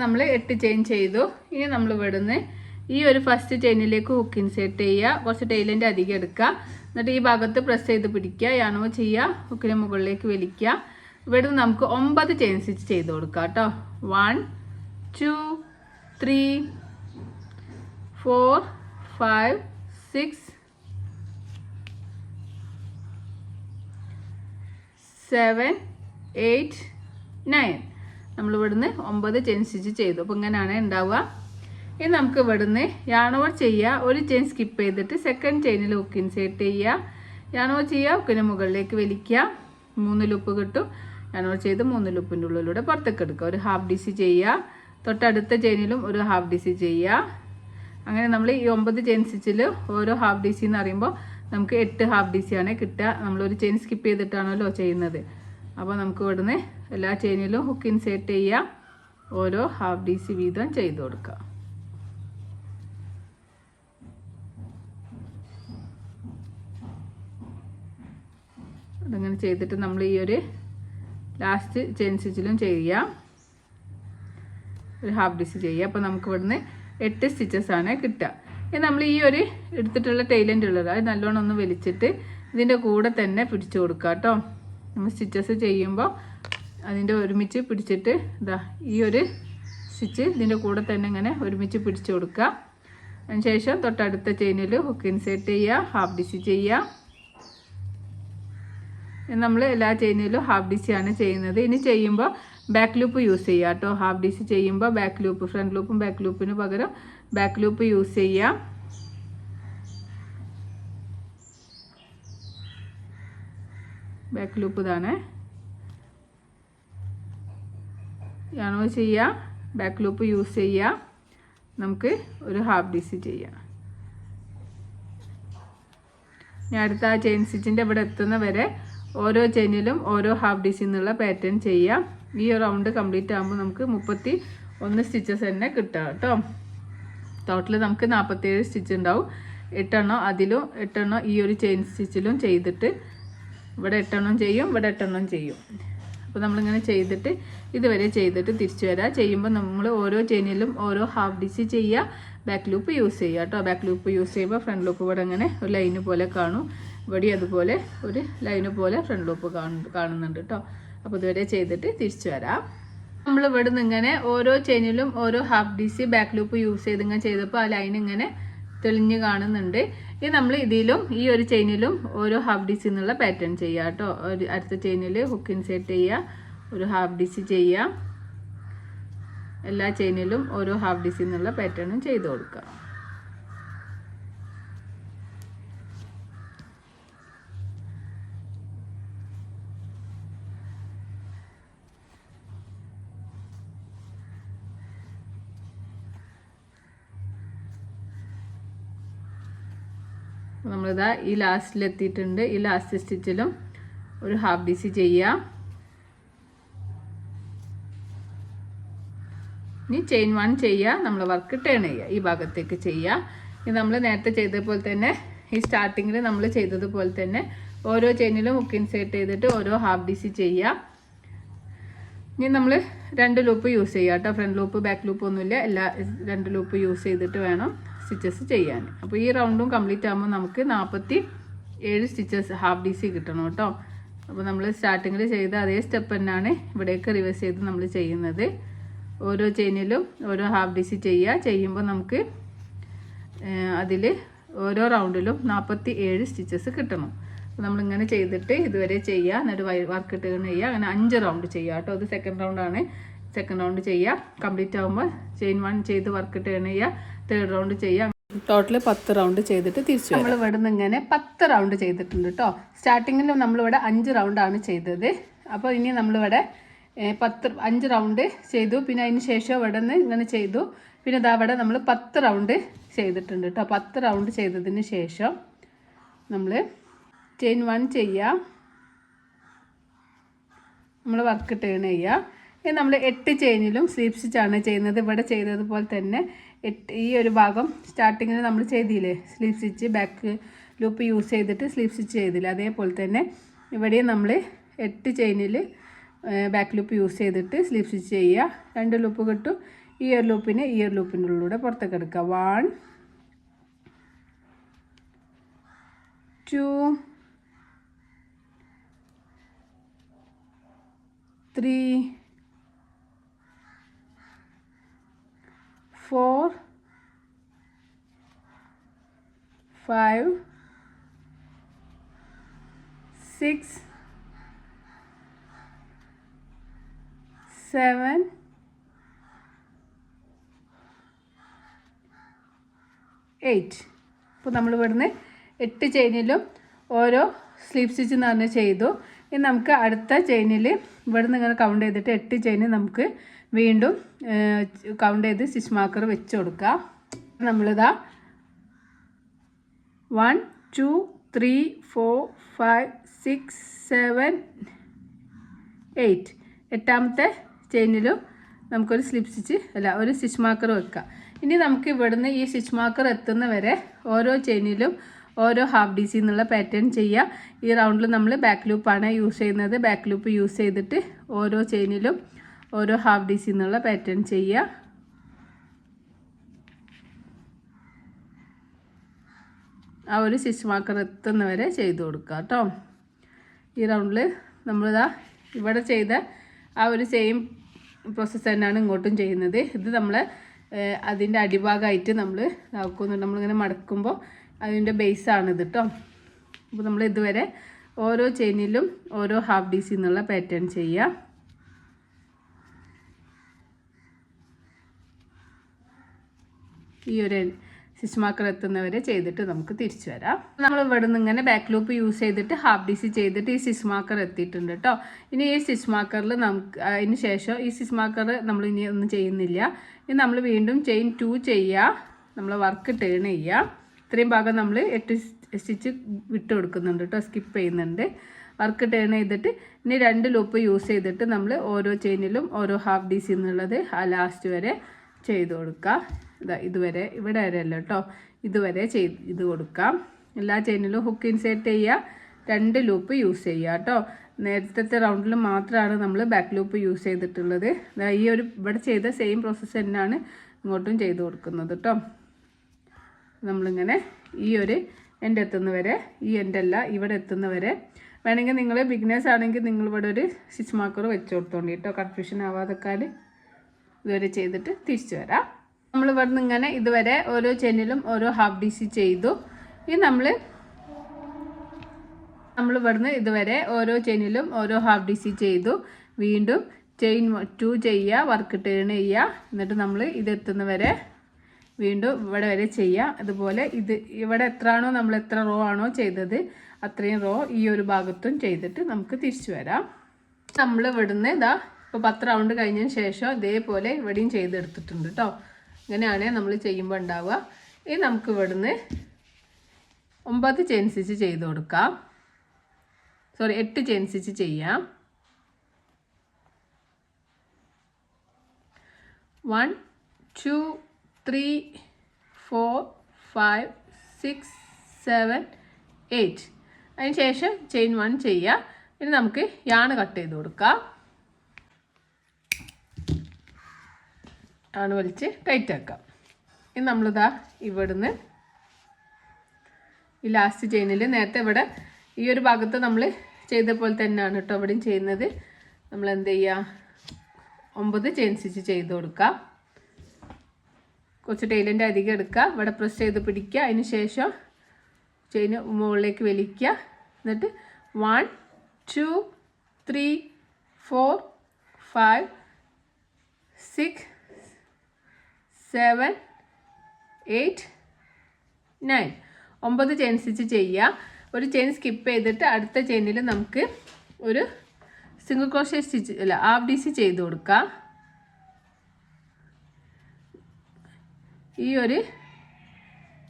നമ്മൾ 8 ചെയിൻ ചെയ്തു. ഇനി നമ്മൾ ഇവിടുന്ന് ഈ ഒരു ഫസ്റ്റ് ചെയിനിലേക്ക് ഹുക്ക് ഇൻസേർട്ട് ചെയ്യുക. കുറച്ച് ടൈലിൻ്റെ അധികം എടുക്കുക. എന്നിട്ട് ഈ ഭാഗത്ത് പ്രസ് ചെയ്ത് പിടിക്കുക, യാണോ ചെയ്യുക, ഹുക്കിന് മുകളിലേക്ക് വലിക്കുക. ഇവിടുന്ന് നമുക്ക് 9 ചെയിൻ സ്റ്റിച്ച് ചെയ്ത് കൊടുക്കാം കേട്ടോ. 1 2 3 4 5 6 7 8 9 നമ്മൾ ഇവിടുന്ന് 9 ചെയിൻ സ്റ്റിച്ച് ചെയ്തു. അപ്പോൾ ഇങ്ങനെയാണ് ഉണ്ടാവുക. ഇനി നമുക്ക് ഇവിടുന്ന് യാണോവർ ചെയ്യുക. ഒരു ചെയിൻ സ്കിപ്പ് ചെയ്തിട്ട് സെക്കൻഡ് ചെയിനിൽ ഹുക്ക് ഇൻസേർട്ട് ചെയ്യുക, യാണോവർ ചെയ്യുക, ഹുക്കിന് മുകളിലേക്ക് വലിക്കുക. 3 ലൂപ്പ് കിട്ടും. യാണോവർ ചെയ്ത് 3 ലൂപ്പിൻ്റെ ഉള്ളിലൂടെ പുറത്തേക്ക് എടുക്കുക. ഒരു ഹാഫ് DC ചെയ്യുക. തൊട്ടടുത്ത ചെയിനിലും ഒരു ഹാഫ് DC ചെയ്യുക. അങ്ങനെ നമ്മൾ ഈ 9 ചെയിൻ സ്റ്റിച്ചിൽ ഓരോ ഹാഫ് DC എന്ന് പറയുമ്പോൾ നമുക്ക് 8 ഹാഫ് DC ആണ് കിട്ടുക. നമ്മളൊരു ചെയിൻ സ്കിപ്പ് ചെയ്തിട്ടാണല്ലോ ചെയ്യുന്നത്. അപ്പോൾ നമുക്ക് ഇവിടുന്ന് എല്ലാ ചെയിനിലും ഹുക്ക് ഇൻസേർട്ട് ചെയ്യുക. ഓരോ ഹാഫ് DC വീതം ചെയ്ത് കൊടുക്കുക. അതങ്ങനെ ചെയ്തിട്ട് നമ്മൾ ഈ ഒരു ലാസ്റ്റ് ചെയിൻ സ്റ്റിച്ചിലും ചെയ്യുക. ഒരു ഹാഫ് DC ചെയ്യുക. അപ്പോൾ നമുക്ക് ഇവിടുന്ന് 8 സ്റ്റിച്ചസാണ് കിട്ടുക. ഇനി നമ്മൾ ഈ ഒരു എടുത്തിട്ടുള്ള ടൈലൻ്റ് ഉള്ളത് അത് നല്ലോണം ഒന്ന് വലിച്ചിട്ട് ഇതിൻ്റെ കൂടെ തന്നെ പിടിച്ചു കൊടുക്കുക കേട്ടോ. നമ്മൾ സ്റ്റിച്ചസ് ചെയ്യുമ്പോൾ അതിൻ്റെ ഒരുമിച്ച് പിടിച്ചിട്ട് ഇതാ ഈ ഒരു സ്റ്റിച്ച് ഇതിൻ്റെ കൂടെ തന്നെ ഇങ്ങനെ ഒരുമിച്ച് പിടിച്ചു കൊടുക്കുക. അതിന് ശേഷം തൊട്ടടുത്ത ചെയിനിൽ ഹുക്ക് ഇൻസേർട്ട് ചെയ്യുക, ഹാഫ് DC ചെയ്യുക. നമ്മൾ എല്ലാ ചെയിനിലും ഹാഫ് DC ആണ് ചെയ്യുന്നത്. ഇനി ചെയ്യുമ്പോൾ ബാക്ക് ലൂപ്പ് യൂസ് ചെയ്യുക കേട്ടോ. ഹാഫ് DC ചെയ്യുമ്പോൾ ബാക്ക് ലൂപ്പ്, ഫ്രണ്ട് ലൂപ്പും ബാക്ക് ലൂപ്പിന് പകരം ബാക്ക് ലൂപ്പ് യൂസ് ചെയ്യുക. ബാക്ക് ലൂപ്പ് ഇതാണ്. യാണോ ചെയ്യുക, ബാക്ക് ലൂപ്പ് യൂസ് ചെയ്യുക. നമുക്ക് ഒരു ഹാഫ് DC ചെയ്യാം. ഞാൻ അടുത്ത ആ ചെയിൻ സ്റ്റിച്ചിൻ്റെ ഇവിടെ എത്തുന്ന വരെ ഓരോ ചെയിനിലും ഓരോ ഹാഫ് DC എന്നുള്ള പാറ്റേൺ ചെയ്യാം. ഈ റൗണ്ട് കംപ്ലീറ്റ് ആകുമ്പോൾ നമുക്ക് 31 സ്റ്റിച്ചസ് തന്നെ കിട്ടുക കേട്ടോ. ടോട്ടൽ നമുക്ക് 47 സ്റ്റിച്ച് ഉണ്ടാവും. 8 എണ്ണം അതിലും 8 എണ്ണം ഈ ഒരു ചെയിൻ സ്റ്റിച്ചിലും ചെയ്തിട്ട് ഇവിടെ 8 എണ്ണം ചെയ്യും, ഇവിടെ 8 എണ്ണം ചെയ്യും. അപ്പോൾ നമ്മളിങ്ങനെ ചെയ്തിട്ട് ഇതുവരെ ചെയ്തിട്ട് തിരിച്ചു വരാം. ചെയ്യുമ്പോൾ നമ്മൾ ഓരോ ചെയിനിലും ഓരോ ഹാഫ് DC ചെയ്യുക, ബാക്ക് ലൂപ്പ് യൂസ് ചെയ്യുക കേട്ടോ. ബാക്ക് ലൂപ്പ് യൂസ് ചെയ്യുമ്പോൾ ഫ്രണ്ട് ലൂപ്പ് ഇവിടെ അങ്ങനെ ഒരു ലൈന് പോലെ കാണും. ഇവിടെ അതുപോലെ ഒരു ലൈന് പോലെ ഫ്രണ്ട് ലൂപ്പ് കാണുന്നുണ്ട് കേട്ടോ. അപ്പോൾ ഇതുവരെ ചെയ്തിട്ട് തിരിച്ചു വരാം. നമ്മൾ ഇവിടെ നിന്ന് ഇങ്ങനെ ഓരോ ചെയിനിലും ഓരോ half DC back loop use ചെയ്ത് ഇങ്ങനെ ചെയ്തപ്പോൾ ആ ലൈൻ ഇങ്ങനെ തെളിഞ്ഞ് കാണുന്നുണ്ട്. ഇനി നമ്മൾ ഇതിലും ഈ ഒരു ചെയിനിലും ഓരോ ഹാഫ് DC എന്നുള്ള പാറ്റേൺ ചെയ്യുക കേട്ടോ. അടുത്ത ചെയിനിൽ ഹുക്ക് ഇൻസേർട്ട് ചെയ്യുക, ഒരു ഹാഫ് DC ചെയ്യുക. എല്ലാ ചെയിനിലും ഓരോ ഹാഫ് DC എന്നുള്ള പാറ്റേണും ചെയ്ത് കൊടുക്കുക. നമ്മളിതാ ഈ ലാസ്റ്റിലെത്തിയിട്ടുണ്ട്. ഈ ലാസ്റ്റ് സ്റ്റിച്ചിലും ഒരു ഹാഫ് ഡി സി ചെയ്യാം. ഇനി ചെയിൻ 1 ചെയ്യുക, നമ്മൾ വർക്ക് ടേൺ ചെയ്യുക, ഈ ഭാഗത്തേക്ക് ചെയ്യുക. ഇത് നമ്മൾ നേരത്തെ ചെയ്തതുപോലെ തന്നെ ഈ സ്റ്റാർട്ടിങ്ങിൽ നമ്മൾ ചെയ്തതുപോലെ തന്നെ ഓരോ ചെയിനിലും ഹുക്ക് ഇൻസേർട്ട് ചെയ്തിട്ട് ഓരോ ഹാഫ് ഡി സി ചെയ്യുക. ഇനി നമ്മൾ 2 ലൂപ്പ് യൂസ് ചെയ്യുക കേട്ടോ. ഫ്രണ്ട് ലൂപ്പ് ബാക്ക് ലൂപ്പ് ഒന്നുമില്ല, 2 ലൂപ്പ് യൂസ് ചെയ്തിട്ട് വേണം സ്റ്റിച്ചസ് ചെയ്യാൻ. അപ്പോൾ ഈ റൗണ്ടും കംപ്ലീറ്റ് ആകുമ്പോൾ നമുക്ക് 47 സ്റ്റിച്ചസ് ഹാഫ് ഡി സി കിട്ടണം കേട്ടോ. അപ്പോൾ നമ്മൾ സ്റ്റാർട്ടിങ്ങിൽ ചെയ്ത അതേ സ്റ്റെപ്പ് തന്നെയാണ് ഇവിടേക്ക് റിവേഴ്സ് ചെയ്ത് നമ്മൾ ചെയ്യുന്നത്. ഓരോ ചെയിനിലും ഓരോ ഹാഫ് ഡി സി ചെയ്യുമ്പോൾ നമുക്ക് അതിൽ ഓരോ റൗണ്ടിലും 47 സ്റ്റിച്ചസ് കിട്ടണം. അപ്പോൾ നമ്മളിങ്ങനെ ചെയ്തിട്ട് ഇതുവരെ ചെയ്യുക. എന്നിട്ട് വർക്ക് ടേൺ ചെയ്യുക. അങ്ങനെ 5 റൗണ്ട് ചെയ്യുക കേട്ടോ. അത് സെക്കൻഡ് റൗണ്ടാണ്. സെക്കൻഡ് റൗണ്ട് ചെയ്യുക. കംപ്ലീറ്റ് ആകുമ്പോൾ ചെയിൻ 1 ചെയ്ത് വർക്ക് ടേൺ ചെയ്യുക. തേർഡ് റൗണ്ട് ചെയ്യുക. ടോട്ടൽ 10 റൗണ്ട് ചെയ്തിട്ട് തിരിച്ചു നമ്മൾ ഇവിടെ നിന്ന് ഇങ്ങനെ 10 റൗണ്ട് ചെയ്തിട്ടുണ്ട് കേട്ടോ. സ്റ്റാർട്ടിങ്ങിൽ നമ്മളിവിടെ 5 റൗണ്ടാണ് ചെയ്തത്. അപ്പോൾ ഇനി നമ്മളിവിടെ 5 റൗണ്ട് ചെയ്തു. പിന്നെ അതിന് ശേഷം ഇവിടെ നിന്ന് ഇങ്ങനെ ചെയ്തു. പിന്നെ ഇതാ ഇവിടെ നമ്മൾ 10 റൗണ്ട് ചെയ്തിട്ടുണ്ട് കേട്ടോ. 10 റൗണ്ട് ചെയ്തതിന് ശേഷം നമ്മൾ ചെയിൻ 1 ചെയ്യുക. നമ്മൾ വർക്ക് ടേൺ ചെയ്യുക. ഇത് നമ്മൾ 8 ചെയിനിലും സ്ലീപ്പ് സ്റ്റിച്ചാണ് ചെയ്യുന്നത്. ഇവിടെ ചെയ്തതുപോലെ തന്നെ ഈ ഒരു ഭാഗം സ്റ്റാർട്ടിങ്ങിൽ നമ്മൾ ചെയ്തില്ലേ, sleep stitch back loop use ചെയ്തിട്ട് സ്ലീപ്പ് സ്റ്റിച്ച് ചെയ്തില്ല, അതേപോലെ തന്നെ ഇവിടെയും നമ്മൾ 8 ചെയിനിൽ ബാക്ക് ലൂപ്പ് യൂസ് ചെയ്തിട്ട് സ്ലീപ്പ് സ്റ്റിച്ച് ചെയ്യുക. 2 ലൂപ്പ് കിട്ടും. ഈ ഒരു ലൂപ്പിന് ഈ ഒരു ലൂപ്പിൻ്റെ ഉള്ളിലൂടെ പുറത്തേക്ക് എടുക്കുക. 1 2 3 4 5 6 7 8. അപ്പോൾ നമ്മൾ ഇവിടുന്ന് 8 ചെയിനിലും ഓരോ സ്ലീപ്പ് സ്റ്റിച്ച് എന്ന് പറഞ്ഞ് ചെയ്തു. ഇനി നമുക്ക് അടുത്ത ചെയിനിൽ ഇവിടുന്ന് ഇങ്ങനെ കൗണ്ട് ചെയ്തിട്ട് 8 ചെയിന് നമുക്ക് വീണ്ടും കൗണ്ട് ചെയ്ത് സ്റ്റിച്ച് മാർക്കർ വെച്ച് കൊടുക്കുക. നമ്മളിതാ 1 2 3 4 5 6 7 8 8ാമത്തെ ചെയിനിലും നമുക്കൊരു സ്ലിപ്പ് സ്റ്റിച്ച് ഒരു സ്റ്റിച്ച് മാർക്കർ വെക്കുക. ഇനി നമുക്ക് ഇവിടുന്ന് ഈ സ്റ്റിച്ച് മാർക്കർ എത്തുന്ന വരെ ഓരോ ചെയിനിലും ഓരോ ഹാഫ് ഡി സി എന്നുള്ള പാറ്റേൺ ചെയ്യുക. ഈ റൗണ്ടിൽ നമ്മൾ ബാക്ക് ലൂപ്പാണ് യൂസ് ചെയ്യുന്നത്. ബാക്ക് ലൂപ്പ് യൂസ് ചെയ്തിട്ട് ഓരോ ചെയിനിലും ഓരോ ഹാഫ് ഡി സി എന്നുള്ള പാറ്റേൺ ചെയ്യുക. ആ ഒരു സ്റ്റിച്ച് മാർക്കർ എത്തുന്നവരെ ചെയ്ത് കൊടുക്കുക കേട്ടോ. ഈ റൗണ്ടിൽ നമ്മളിതാ ഇവിടെ ചെയ്ത ആ ഒരു സെയിം പ്രോസസ്സ് തന്നെയാണ് ഇങ്ങോട്ടും ചെയ്യുന്നത്. ഇത് നമ്മൾ അതിൻ്റെ അടിഭാഗമായിട്ട് നമ്മൾ ഇതാക്കുന്നുണ്ട്. നമ്മളിങ്ങനെ മടക്കുമ്പോൾ അതിൻ്റെ ബേസാണിത് കേട്ടോ. അപ്പോൾ നമ്മൾ ഇതുവരെ ഓരോ ചെയിനിലും ഓരോ ഹാഫ് ഡി സി എന്നുള്ള പാറ്റേൺ ചെയ്യുക. ഈ ഒരു സ്റ്റിച്ച് മാർക്കർ എത്തുന്നവരെ ചെയ്തിട്ട് നമുക്ക് തിരിച്ചു വരാം. നമ്മൾ ഇവിടെ നിന്ന് ഇങ്ങനെ ബാക്ക് ലൂപ്പ് യൂസ് ചെയ്തിട്ട് ഹാഫ് ഡി സി ചെയ്തിട്ട് ഈ സ്റ്റിച്ച് മാർക്കർ എത്തിയിട്ടുണ്ട് കേട്ടോ. ഇനി ഈ സ്റ്റിച്ച് മാർക്കറിൽ നമുക്ക് അതിന് ശേഷം ഈ സ്റ്റിച്ച് മാർക്കർ നമ്മൾ ഇനി ഒന്നും ചെയ്യുന്നില്ല. ഇനി നമ്മൾ വീണ്ടും ചെയിൻ 2 ചെയ്യുക. നമ്മൾ വർക്ക് ടേൺ ചെയ്യുക. ഇത്രയും ഭാഗം നമ്മൾ 8 സ്റ്റിച്ച് വിട്ട് കൊടുക്കുന്നുണ്ട് കേട്ടോ, സ്കിപ്പ് ചെയ്യുന്നുണ്ട്. വർക്ക് ടേൺ ചെയ്തിട്ട് ഇനി 2 ലൂപ്പ് യൂസ് ചെയ്തിട്ട് നമ്മൾ ഓരോ ചെയിനിലും ഓരോ ഹാഫ് ഡി സി എന്നുള്ളത് ആ ലാസ്റ്റ് വരെ ചെയ്ത് കൊടുക്കുക. ഇതുവരെ ഇവിടെ വരെ അല്ല കേട്ടോ, ഇതുവരെ ചെയ്ത് കൊടുക്കാം. എല്ലാ ചെയിനിലും ഹുക്ക് ഇൻസേർട്ട് ചെയ്യുക. 2 ലൂപ്പ് യൂസ് ചെയ്യുക കേട്ടോ. നേരത്തെ റൗണ്ടിൽ മാത്രമാണ് നമ്മൾ ബാക്ക് ലൂപ്പ് യൂസ് ചെയ്തിട്ടുള്ളത്. ഈ ഒരു ഇവിടെ ചെയ്ത സെയിം പ്രോസസ്സ് തന്നെയാണ് ഇങ്ങോട്ടും ചെയ്ത് കൊടുക്കുന്നത് കേട്ടോ. നമ്മളിങ്ങനെ ഈ ഒരു എൻഡ് എത്തുന്നവരെ, ഈ എൻഡല്ല ഇവിടെ എത്തുന്നവരെ വേണമെങ്കിൽ നിങ്ങൾ ബിഗിനേഴ്സ് ആണെങ്കിൽ നിങ്ങളിവിടെ ഒരു സ്റ്റിച്ച് മാർക്കർ വെച്ച് കൊടുത്തോണ്ടി കേട്ടോ, കൺഫ്യൂഷൻ ആവാതെക്കാൻ. ഇതുവരെ ചെയ്തിട്ട് തിരിച്ചു വരാം. നമ്മൾ ഇവിടെ നിന്ന് ഇങ്ങനെ ഇതുവരെ ഓരോ ചെയിനിലും ഓരോ ഹാഫ് ഡി സി ചെയ്തു. ഇനി നമ്മൾ ഇവിടുന്ന് ഇതുവരെ ഓരോ ചെയിനിലും ഓരോ ഹാഫ് ഡി സി ചെയ്തു. വീണ്ടും ചെയിൻ 2 ചെയ്യുക, വർക്ക് ടേൺ ചെയ്യുക. എന്നിട്ട് നമ്മൾ ഇതെത്തുന്നവരെ വീണ്ടും ഇവിടെ വരെ ചെയ്യുക. അതുപോലെ ഇവിടെ എത്രയാണോ നമ്മൾ എത്ര റോ ആണോ ചെയ്തത് അത്രയും റോ ഈ ഒരു ഭാഗത്തും ചെയ്തിട്ട് നമുക്ക് തിരിച്ചു വരാം. നമ്മൾ ഇവിടുന്ന് ഇപ്പോൾ 10 റൗണ്ട് കഴിഞ്ഞതിന് ശേഷം ഇതേപോലെ ഇവിടെയും ചെയ്തെടുത്തിട്ടുണ്ട് കേട്ടോ. ഇങ്ങനെയാണ് നമ്മൾ ചെയ്യുമ്പോൾ ഉണ്ടാവുക. ഇനി നമുക്ക് ഇവിടുന്ന് 9 ചെയിൻ സ്റ്റിച്ച് ചെയ്ത് കൊടുക്കാം. സോറി 8 ചെയിൻ സ്റ്റിച്ച് ചെയ്യാം. 1 2 3 4 5 6 7 8. അതിന് ശേഷം ചെയിൻ 1 ചെയ്യുക. ഇനി നമുക്ക് യാൺ കട്ട് ചെയ്ത് കൊടുക്കാം. യാൺ വലിച്ച് ടൈറ്റ് ആക്കാം. ഇനി നമ്മളിതാ ഇവിടുന്ന് ഈ ലാസ്റ്റ് ചെയിനിൽ നേരത്തെ ഇവിടെ ഈ ഒരു ഭാഗത്ത് നമ്മൾ ചെയ്ത പോലെ തന്നെയാണ് കേട്ടോ ഇവിടെയും ചെയ്യുന്നത്. നമ്മൾ എന്ത് ചെയ്യുക, 9 ചെയിൻ സ്റ്റിച്ച് ചെയ്ത് കൊടുക്കുക. കുറച്ച് ടൈലിൻ്റെ അധികം എടുക്കുക, ഇവിടെ പ്രസ് ചെയ്ത് പിടിക്കുക. അതിന് ശേഷം ചെയിൻ മുകളിലേക്ക് വലിക്കുക. എന്നിട്ട് 1 2 3 4 5 6 7 8 9. 9 ചെയിൻ സ്റ്റിച്ച് ചെയ്യുക. ഒരു ചെയിൻ സ്കിപ്പ് ചെയ്തിട്ട് അടുത്ത ചെയിനിൽ നമുക്ക് ഒരു single crochet stitch half D C ചെയ്ത് കൊടുക്കാം. ഈ ഒരു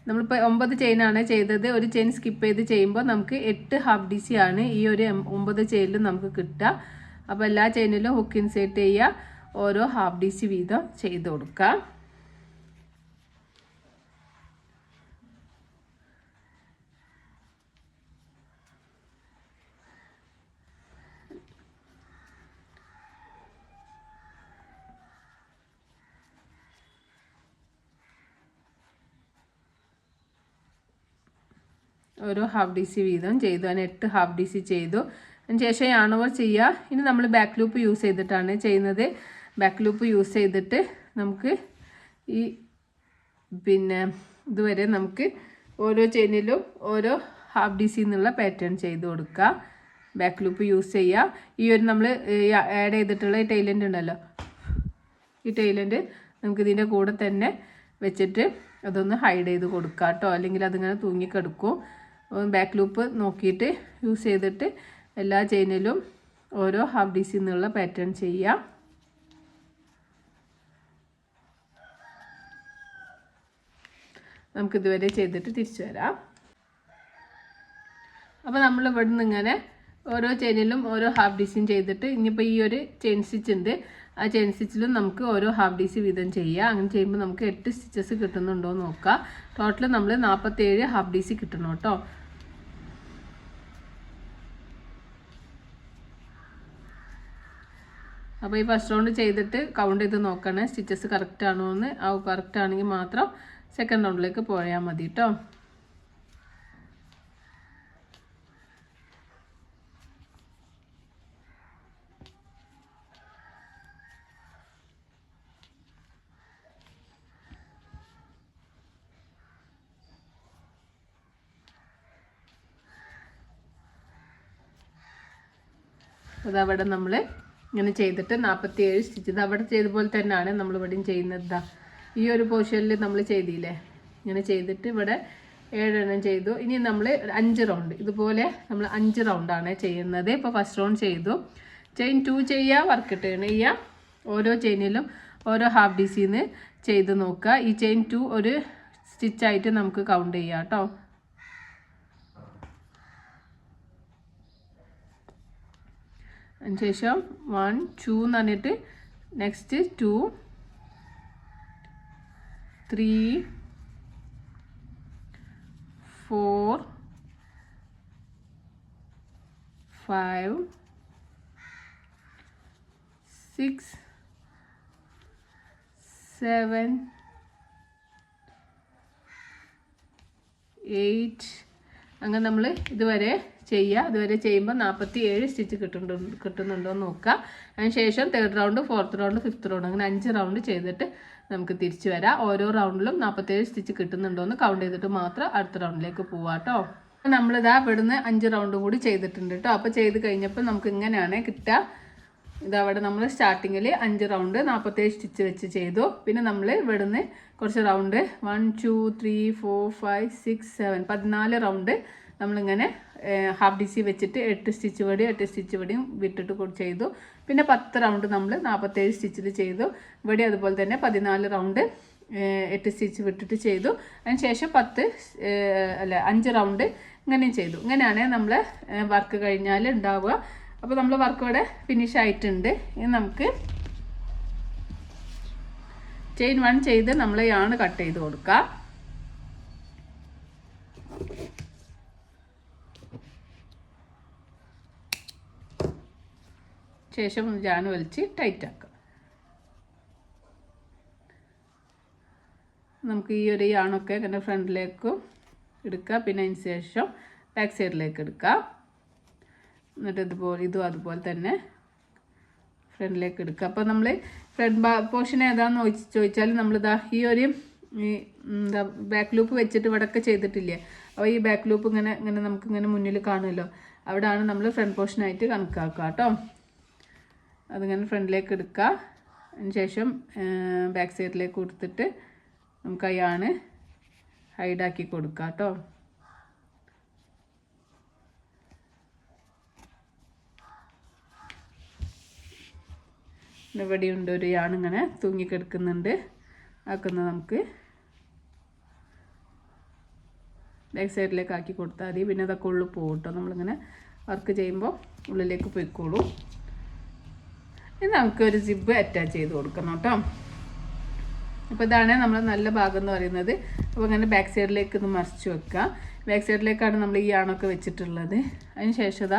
നമ്മളിപ്പോൾ 9 ചെയിനാണ് ചെയ്തത്. ഒരു ചെയിൻ സ്കിപ്പ് ചെയ്ത് ചെയ്യുമ്പോൾ നമുക്ക് 8 ഹാഫ് ഡി സി ആണ് ഈ ഒരു 9 ചെയിനിലും നമുക്ക് കിട്ടുക. അപ്പോൾ എല്ലാ ചെയിനിലും ഹുക്ക് ഇൻസേർട്ട് ചെയ്യുക. ഓരോ ഹാഫ് ഡി സി വീതം ചെയ്ത് കൊടുക്കുക. ഓരോ ഹാഫ് ഡി സി വീതം ചെയ്തു. അതിന് 8 ഹാഫ് ഡി സി ചെയ്തു. അതിന് ശേഷം യാൺ ഓവർ ചെയ്യുക. ഇനി നമ്മൾ ബാക്ക് ലൂപ്പ് യൂസ് ചെയ്തിട്ടാണ് ചെയ്യുന്നത്. ബാക്ക് ലൂപ്പ് യൂസ് ചെയ്തിട്ട് നമുക്ക് ഈ ഇതുവരെ നമുക്ക് ഓരോ ചെയിനിലും ഓരോ ഹാഫ് ഡി സി എന്നുള്ള പാറ്റേൺ ചെയ്ത് കൊടുക്കുക. ബാക്ക് ലൂപ്പ് യൂസ് ചെയ്യുക. ഈ ഒരു നമ്മൾ ആഡ് ചെയ്തിട്ടുള്ള ഈ ടൈലൻ്റ് ഉണ്ടല്ലോ, ഈ ടൈലൻ്റ് നമുക്ക് ഇതിൻ്റെ കൂടെ തന്നെ വെച്ചിട്ട് അതൊന്ന് ഹൈഡ് ചെയ്ത് കൊടുക്കുക കേട്ടോ, അല്ലെങ്കിൽ അതിങ്ങനെ തൂങ്ങിക്കെടുക്കും. ബാക്ക് ലൂപ്പ് നോക്കിയിട്ട് യൂസ് ചെയ്തിട്ട് എല്ലാ ചെയിനിലും ഓരോ ഹാഫ് ഡി സി എന്നുള്ള പാറ്റേൺ ചെയ്യാം. നമുക്കിതുവരെ ചെയ്തിട്ട് തിരിച്ചു വരാം. അപ്പോൾ നമ്മൾ ഇവിടെ നിന്ന് ഇങ്ങനെ ഓരോ ചെയിനിലും ഓരോ ഹാഫ് ഡി സിയും ചെയ്തിട്ട് ഇനിയിപ്പോൾ ഈ ഒരു ചെയിൻ സ്റ്റിച്ച് ഉണ്ട്, ആ ചെയിൻ സ്റ്റിച്ചിലും നമുക്ക് ഓരോ ഹാഫ് ഡി സി വീതം ചെയ്യുക. അങ്ങനെ ചെയ്യുമ്പോൾ നമുക്ക് 8 സ്റ്റിച്ചസ് കിട്ടുന്നുണ്ടോ എന്ന് നോക്കുക. ടോട്ടൽ നമ്മൾ 47 ഹാഫ് ഡി സി കിട്ടണം കേട്ടോ. അപ്പോൾ ഈ ഫസ്റ്റ് റൗണ്ട് ചെയ്തിട്ട് കൗണ്ട് ചെയ്ത് നോക്കണേ സ്റ്റിച്ചസ് കറക്റ്റ് ആണോ എന്ന്. ആ കറക്റ്റ് ആണെങ്കിൽ മാത്രം സെക്കൻഡ് റൗണ്ടിലേക്ക് പോയാൽ മതി കേട്ടോ. അതവിടെ നമ്മൾ ഇങ്ങനെ ചെയ്തിട്ട് 47 സ്റ്റിച്ച് ഇത് അവിടെ ചെയ്ത പോലെ തന്നെയാണ് നമ്മളിവിടെയും ചെയ്യുന്നത്. ഈ ഒരു പോർഷനിൽ നമ്മൾ ചെയ്തില്ലേ, ഇങ്ങനെ ചെയ്തിട്ട് ഇവിടെ 7 എണ്ണം ചെയ്തു. ഇനി നമ്മൾ 5 റൗണ്ട് ഇതുപോലെ നമ്മൾ 5 റൗണ്ടാണ് ചെയ്യുന്നത്. ഇപ്പോൾ ഫസ്റ്റ് റൗണ്ട് ചെയ്തു. ചെയിൻ 2 ചെയ്യുക, വർക്ക് ടേൺ ചെയ്യുക. ഓരോ ചെയിനിലും ഓരോ ഹാഫ് ഡി സിന്ന് ചെയ്ത് നോക്കുക. ഈ ചെയിൻ 2 ഒരു സ്റ്റിച്ചായിട്ട് നമുക്ക് കൗണ്ട് ചെയ്യാം കേട്ടോ. അതിനുശേഷം 1 2 എന്ന് പറഞ്ഞിട്ട് നെക്സ്റ്റ് 2 3 4 5 6 7 8 അങ്ങനെ നമ്മൾ ഇതുവരെ ചെയ്യുക. ഇതുവരെ ചെയ്യുമ്പോൾ 47 സ്റ്റിച്ച് കിട്ടുന്നുണ്ടോ എന്ന് നോക്കുക. അതിന് ശേഷം 3rd round 4th round 5th round അങ്ങനെ 5 റൗണ്ട് ചെയ്തിട്ട് നമുക്ക് തിരിച്ചു വരാം. ഓരോ റൗണ്ടിലും 47 സ്റ്റിച്ച് കിട്ടുന്നുണ്ടോ എന്ന് കൗണ്ട് ചെയ്തിട്ട് മാത്രം അടുത്ത റൗണ്ടിലേക്ക് പോവാം കേട്ടോ. നമ്മളിതാ ഇവിടുന്ന് 5 റൗണ്ട് കൂടി ചെയ്തിട്ടുണ്ട് കേട്ടോ. അപ്പോൾ ചെയ്ത് കഴിഞ്ഞപ്പോൾ നമുക്ക് ഇങ്ങനെയാണ് കിട്ടുക. ഇതവിടെ നമ്മൾ സ്റ്റാർട്ടിങ്ങിൽ 5 റൗണ്ട് 47 സ്റ്റിച്ച് വെച്ച് ചെയ്തു. പിന്നെ നമ്മൾ ഇവിടുന്ന് കുറച്ച് റൗണ്ട് 1 2 3 4 5 6 7 14 റൗണ്ട് നമ്മളിങ്ങനെ ഹാഫ് ഡി സി വെച്ചിട്ട് 8 സ്റ്റിച്ച് വടിയും 8 സ്റ്റിച്ച് വടിയും വിട്ടിട്ട് ചെയ്തു. പിന്നെ 10 റൗണ്ട് നമ്മൾ 47 സ്റ്റിച്ചിൽ ചെയ്തു. ഇവിടെ അതുപോലെ തന്നെ 14 റൗണ്ട് 8 സ്റ്റിച്ച് വിട്ടിട്ട് ചെയ്തു. അതിന് ശേഷം 5 റൗണ്ട് ഇങ്ങനെയും ചെയ്തു. ഇങ്ങനെയാണ് നമ്മൾ വർക്ക് കഴിഞ്ഞാൽ ഉണ്ടാവുക. അപ്പോൾ നമ്മൾ വർക്ക് ഇവിടെ ഫിനിഷ് ആയിട്ടുണ്ട്. ഇനി നമുക്ക് ചെയിൻ 1 ചെയ്ത് നമ്മൾ യാണ് കട്ട് ചെയ്ത് കൊടുക്കുക. ശേഷം യാൺ വലിച്ച് ടൈറ്റ് ആക്കുക. നമുക്ക് ഈ ഒരു യാണൊക്കെ ഇങ്ങനെ ഫ്രണ്ടിലേക്കും എടുക്കുക. പിന്നെ അതിന് ശേഷം ബാക്ക് സൈഡിലേക്ക് എടുക്കുക. എന്നിട്ട് ഇതും അതുപോലെ തന്നെ ഫ്രണ്ടിലേക്ക് എടുക്കുക. അപ്പോൾ നമ്മൾ ഫ്രണ്ട് പോർഷൻ ഏതാണെന്ന് ചോദിച്ചാൽ നമ്മളിതാ ഈ ഒരു എന്താ ബാക്ക് ലൂപ്പ് വെച്ചിട്ട് ഇവിടെയൊക്കെ ചെയ്തിട്ടില്ലേ. അപ്പോൾ ഈ ബാക്ക് ലൂപ്പ് ഇങ്ങനെ നമുക്കിങ്ങനെ മുന്നിൽ കാണുമല്ലോ. അവിടെയാണ് നമ്മൾ ഫ്രണ്ട് പോർഷനായിട്ട് കണക്കാക്കുക കേട്ടോ. അതിങ്ങനെ ഫ്രണ്ടിലേക്ക് എടുക്കുക. അതിന് ശേഷം ബാക്ക് സൈഡിലേക്ക് കൊടുത്തിട്ട് നമുക്ക് അയാണ് ഹൈഡാക്കി കൊടുക്കുക കേട്ടോ. ഇവിടെയുണ്ട് ഒരു യാണിങ്ങനെ തൂങ്ങിക്കെടുക്കുന്നുണ്ട്. ആക്കുന്നത് നമുക്ക് ബാക്ക് സൈഡിലേക്ക് ആക്കി കൊടുത്താൽ മതി. പിന്നെ അതൊക്കെ ഉള്ളിൽ പോകും കേട്ടോ. നമ്മളിങ്ങനെ വർക്ക് ചെയ്യുമ്പോൾ ഉള്ളിലേക്ക് പോയിക്കോളൂ. ഇനി നമുക്കൊരു സിബ് അറ്റാച്ച് ചെയ്ത് കൊടുക്കണം കേട്ടോ. അപ്പോൾ ഇതാണ് നമ്മൾ നല്ല ഭാഗം എന്ന് പറയുന്നത്. അപ്പോൾ ഇങ്ങനെ ബാക്ക് സൈഡിലേക്ക് ഒന്ന് മറിച്ച് വെക്കുക. ബാക്ക് സൈഡിലേക്കാണ് നമ്മൾ ഈ യാണൊക്കെ വെച്ചിട്ടുള്ളത്. അതിന് ശേഷം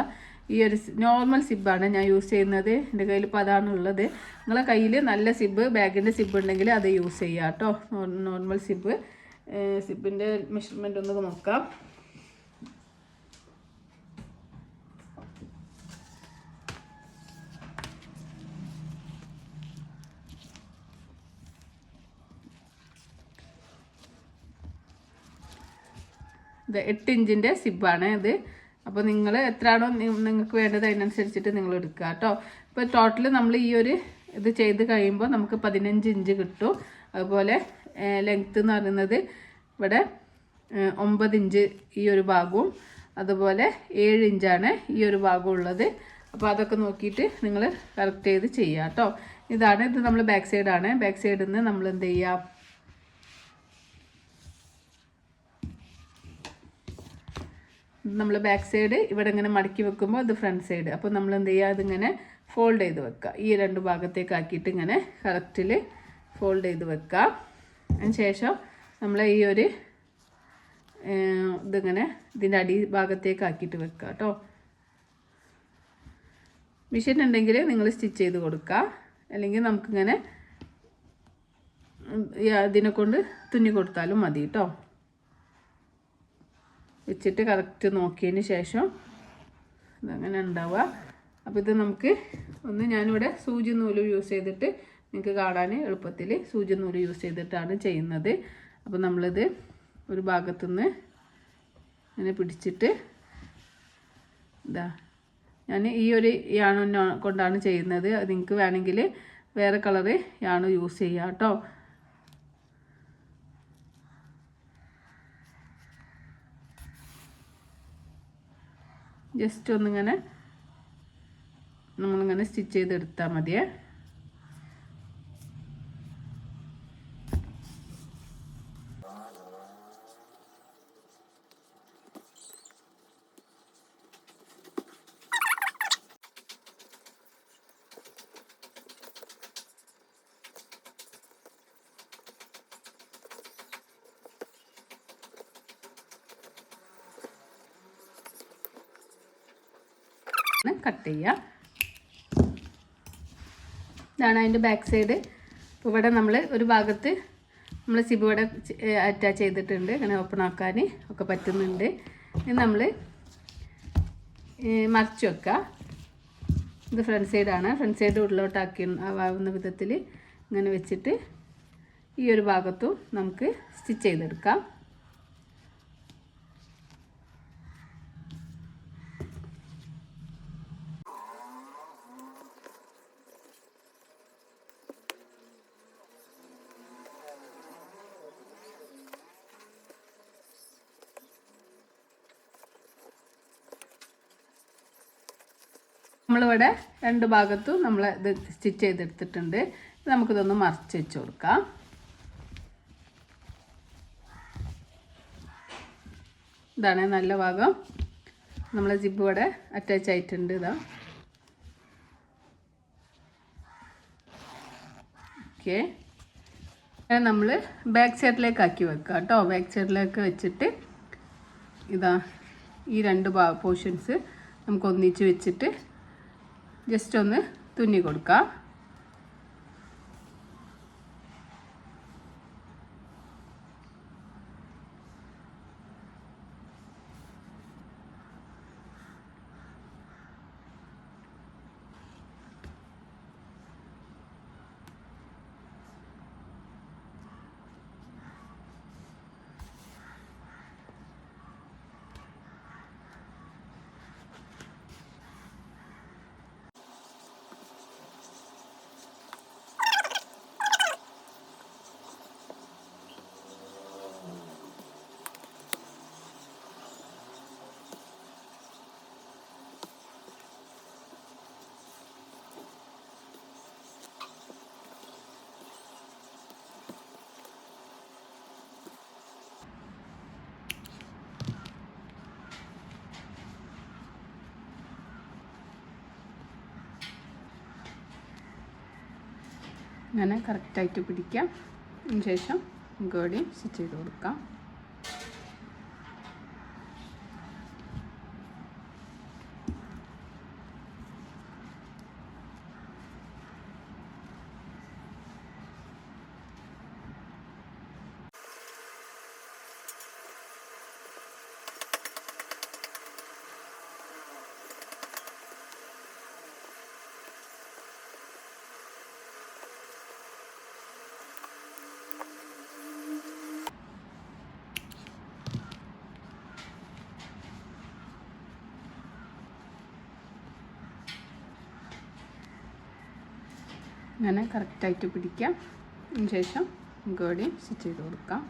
ഈ ഒരു നോർമൽ സിബ്ബാണ് ഞാൻ യൂസ് ചെയ്യുന്നത്. എൻ്റെ കയ്യിൽ ഇപ്പോൾ അതാണുള്ളത്. നിങ്ങളെ കയ്യിൽ നല്ല സിബ്ബ്, ബാഗിൻ്റെ സിബ്ബ് ഉണ്ടെങ്കിൽ അത് യൂസ് ചെയ്യുക കേട്ടോ. Normal zip. സിബിൻ്റെ മെഷർമെൻ്റ് ഒന്ന് നോക്കാം. ഇത് 8 ഇഞ്ചിൻ്റെ സിബ്ബാണ് ഇത്. അപ്പോൾ നിങ്ങൾ എത്രയാണോ നിങ്ങൾക്ക് വേണ്ടത് അതിനനുസരിച്ചിട്ട് നിങ്ങൾ എടുക്കുക കേട്ടോ. ഇപ്പോൾ ടോട്ടൽ നമ്മൾ ഈ ഒരു ഇത് ചെയ്ത് കഴിയുമ്പോൾ നമുക്ക് 15 ഇഞ്ച് കിട്ടും. അതുപോലെ ലെങ്ത്ത് എന്ന് പറയുന്നത് ഇവിടെ 9 ഇഞ്ച് ഈ ഒരു ഭാഗവും, അതുപോലെ 7 ഇഞ്ചാണ് ഈ ഒരു ഭാഗം ഉള്ളത്. അപ്പോൾ അതൊക്കെ നോക്കിയിട്ട് നിങ്ങൾ കറക്റ്റ് ചെയ്ത് ചെയ്യുക കേട്ടോ. ഇത് നമ്മൾ ബാക്ക് സൈഡാണ്. ബാക്ക് സൈഡിൽ നിന്ന് നമ്മൾ എന്ത് ചെയ്യുക, നമ്മൾ ബാക്ക് സൈഡ് ഇവിടെ ഇങ്ങനെ മടക്കി വെക്കുമ്പോൾ ഇത് ഫ്രണ്ട് സൈഡ്. അപ്പോൾ നമ്മൾ എന്ത് ചെയ്യുക, ഇതിങ്ങനെ ഫോൾഡ് ചെയ്ത് വെക്കുക. ഈ 2 ഭാഗത്തേക്ക് ആക്കിയിട്ട് ഇങ്ങനെ കറക്റ്റിൽ ഫോൾഡ് ചെയ്ത് വെക്കുക. അതിന് ശേഷം നമ്മൾ ഈ ഒരു ഇതിങ്ങനെ ഇതിൻ്റെ അടി ഭാഗത്തേക്ക് ആക്കിയിട്ട് വെക്കുക കേട്ടോ. മെഷീൻ ഉണ്ടെങ്കിൽ നിങ്ങൾ സ്റ്റിച്ച് ചെയ്ത് കൊടുക്കുക. അല്ലെങ്കിൽ നമുക്കിങ്ങനെ ഇതിനെ കൊണ്ട് തുന്നി കൊടുത്താലും മതി കേട്ടോ. വെച്ചിട്ട് കറക്റ്റ് നോക്കിയതിന് ശേഷം ഇതങ്ങനെ ഉണ്ടാവുക. അപ്പോൾ ഇത് നമുക്ക് ഞാനിവിടെ സൂചി നൂല് യൂസ് ചെയ്തിട്ട് നിങ്ങൾക്ക് കാണാൻ എളുപ്പത്തിൽ സൂചി നൂല് യൂസ് ചെയ്തിട്ടാണ് ചെയ്യുന്നത്. അപ്പോൾ നമ്മളിത് ഒരു ഭാഗത്തുനിന്ന് ഇങ്ങനെ പിടിച്ചിട്ട് ഞാൻ ഈ ഒരു യാണ കൊണ്ടാണ് ചെയ്യുന്നത്. അത് നിങ്ങൾക്ക് വേണമെങ്കിൽ വേറെ കളറ് യാണ് യൂസ് ചെയ്യാം കേട്ടോ. ജസ്റ്റ് ഒന്നിങ്ങനെ നമ്മളിങ്ങനെ സ്റ്റിച്ച് ചെയ്തെടുത്താൽ മതിയേ. കട്ട് ചെയ്യുക. ഇതാണ് അതിൻ്റെ ബാക്ക് സൈഡ്. ഇപ്പോൾ ഇവിടെ നമ്മൾ ഒരു ഭാഗത്ത് നമ്മൾ സിബ് ഇവിടെ അറ്റാച്ച് ചെയ്തിട്ടുണ്ട്. അങ്ങനെ ഓപ്പൺ ആക്കാൻ ഒക്കെ പറ്റുന്നുണ്ട്. ഇനി നമ്മൾ മറിച്ച് വെക്കുക. ഇത് ഫ്രണ്ട് സൈഡാണ്. ഫ്രണ്ട് സൈഡ് ഉള്ളിലോട്ടാക്കി ആവുന്ന വിധത്തിൽ ഇങ്ങനെ വെച്ചിട്ട് ഈ ഒരു ഭാഗത്തും നമുക്ക് സ്റ്റിച്ച് ചെയ്തെടുക്കാം. നമ്മളിവിടെ 2 ഭാഗത്തും നമ്മൾ ഇത് സ്റ്റിച്ച് ചെയ്തെടുത്തിട്ടുണ്ട്. നമുക്കിതൊന്ന് മറിച്ച് വെച്ച് കൊടുക്കാം. ഇതാണ് നല്ല ഭാഗം. നമ്മളെ ജിബ് ഇവിടെ അറ്റാച്ച് ആയിട്ടുണ്ട്. ഇതാ ഓക്കെ. നമ്മൾ ബാക്ക് സൈഡിലേക്ക് ആക്കി വെക്കുക കേട്ടോ. ബാക്ക് സൈഡിലേക്ക് വെച്ചിട്ട് ഇതാ ഈ രണ്ട് പോർഷൻസ് നമുക്ക് ഒന്നിച്ച് വെച്ചിട്ട് ജസ്റ്റ് ഒന്ന് തുന്നി കൊടുക്കാം. അങ്ങനെ കറക്റ്റായിട്ട് പിടിക്കാം. അതിന് ശേഷം ഗോഡി സ്റ്റിച്ച് ചെയ്ത് കൊടുക്കാം. അങ്ങനെ കറക്റ്റായിട്ട് പിടിക്കാം. അതിന് ശേഷം ഗോഡി സ്റ്റിച്ച് ചെയ്ത് കൊടുക്കാം.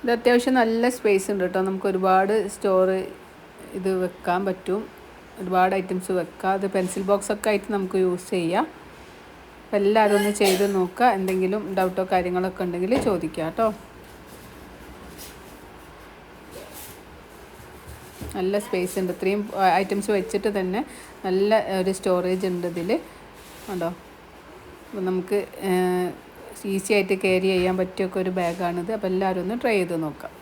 ഇത് അത്യാവശ്യം നല്ല സ്പേസ് ഉണ്ട് കേട്ടോ. നമുക്ക് ഒരുപാട് ഇത് വെക്കാൻ പറ്റും. ഒരുപാട് ഐറ്റംസ് വെക്കാം. അത് പെൻസിൽ ബോക്സൊക്കെ ആയിട്ട് നമുക്ക് യൂസ് ചെയ്യാം. അപ്പോൾ എല്ലാവരും ഒന്ന് ചെയ്ത് നോക്കുക. എന്തെങ്കിലും ഡൗട്ടോ കാര്യങ്ങളൊക്കെ ഉണ്ടെങ്കിൽ ചോദിക്കുക കേട്ടോ. നല്ല സ്പേസ് ഉണ്ട്. ഇത്രയും ഐറ്റംസ് വെച്ചിട്ട് തന്നെ നല്ല ഒരു സ്റ്റോറേജ് ഉണ്ട് ഇതിൽ കണ്ടോ. അപ്പോൾ നമുക്ക് ഈസി ആയിട്ട് ക്യാരി ചെയ്യാൻ പറ്റിയൊക്കെ ഒരു ബാഗാണിത്. അപ്പോൾ എല്ലാവരും ഒന്ന് ട്രൈ ചെയ്ത് നോക്കാം.